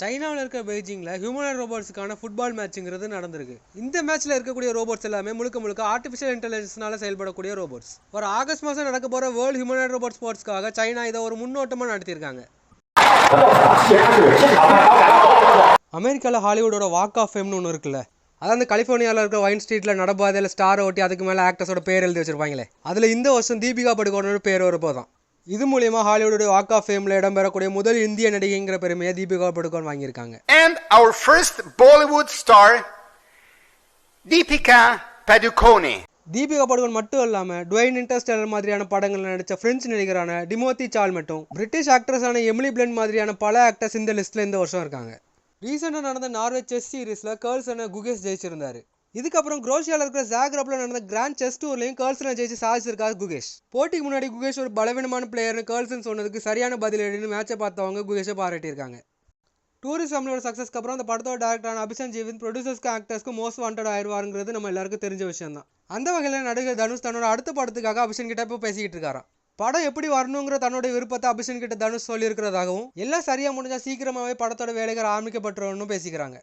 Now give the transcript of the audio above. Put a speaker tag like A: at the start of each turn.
A: சைனாவில் இருக்க பெய்ஜிங்கில் ஹியூமனாய்ட் ரோபோட்ஸுக்கான ஃபுட்பால் மேட்சுங்கிறது நடந்திருக்கு. இந்த மேட்ச்சில் இருக்கக்கூடிய ரோபோட்ஸ் எல்லாமே முழுக்க ஆர்டிஃபிஷியல் இன்டெலிஜென்ஸ்னால செயல்படக்கூடிய ரோபோட்ஸ். ஒரு ஆகஸ்ட் மாதம் நடக்க போகிற வேர்ல்டு ஹியூமனாய்ட் ரோபோட் ஸ்போர்ட்ஸ்க்காக சைனா இதை ஒரு முன்னோட்டமாக நடத்தியிருக்காங்க. அமெரிக்காவில் ஹாலிவுட்டோட வாக் ஆஃப் ஃபேம்னு ஒன்று இருக்குல்ல, அதான் அந்த கலிஃபோர்னியாவில் இருக்கிற வைன் ஸ்ட்ரீட்டில் நடப்பாதையில் ஸ்டாரை ஒட்டி அதுக்கு மேலே ஆக்டர்ஸோட பேர் எழுதி வச்சிருப்பாங்களே, அதில் இந்த வருஷம் தீபிகா படுகோனோட பேர் வரப்போ தான். இது மூலியமா ஹாலிவுட் வாக் ஆஃப் ஃபேம்ல இடம்பெறக்கூடிய முதல் இந்திய நடிகைங்கிற பெருமையை தீபிகா படுகோன் வாங்கியிருக்காங்க.
B: And our first Bollywood star Deepika Padukone.
A: Deepika Padukone மட்டும் இல்லாம டுவைன் இன்டர்ஸ்டெல்லர் மாதிரியான படங்கள்ல நடிச்ச French நடிகரான Timothy சால்மெட்டும் British ஆக்ட்ரஸான Emily blend மாதிரியான பல ஆக்டர்ஸ் இந்த லிஸ்ட்ல இந்த வருஷம் இருக்காங்க. ரீசெண்டாக நடந்த நார்வே செஸ் சீரீஸில் கேர்ள்ஸனை குகேஷ் ஜெயிச்சிருந்தாரு. இதுக்கப்புறம் குரோஷியாவில் இருக்கிற ஜாக்ரப்ல நடந்த கிராண்ட் செஸ் டூர்லையும் கேர்ள்ஸனை ஜெயிச்சு சாதிச்சிருக்காரு குகேஷ். போட்டிக்கு முன்னாடி குகேஷ் ஒரு பலவீனமான பிளேயர்னு கேர்ள்ஸ்னு சொன்னதுக்கு சரியான பதில் எழுதினு மேட்சை பார்த்தவங்க குகேஷை பாராட்டியிருக்காங்க. டூரிஸ்ட் ஃபேமிலியோட சக்ஸஸ்க்கு அப்புறம் அந்த படத்தோட டேரக்டரான அபிஷன் ஜீவின் ப்ரொடியூசர்ஸ்க்கு ஆக்டர்ஸ்க்கு மோஸ்ட் வாண்டட் ஆயிடுவாருங்கிறது நம்ம எல்லாருக்கும் தெரிஞ்ச விஷயம் தான். அந்த வகையில் நடிகர் தனுஷ் தன்னோட அடுத்த படத்துக்காக அபிஷன் கிட்ட இப்போ பேசிக்கிட்டு இருக்காராம். படம் எப்படி வரணுங்கிற தன்னோட விருப்பத்தை அபிஷன் கிட்ட தனுஷ் சொல்லி இருக்கிறதாகவும், எல்லாம் சரியா முடிஞ்சா சீக்கிரமாவே படத்தோட வேலைகள் ஆரம்பிக்கப்பட்டுருன்னு பேசிக்கிறாங்க.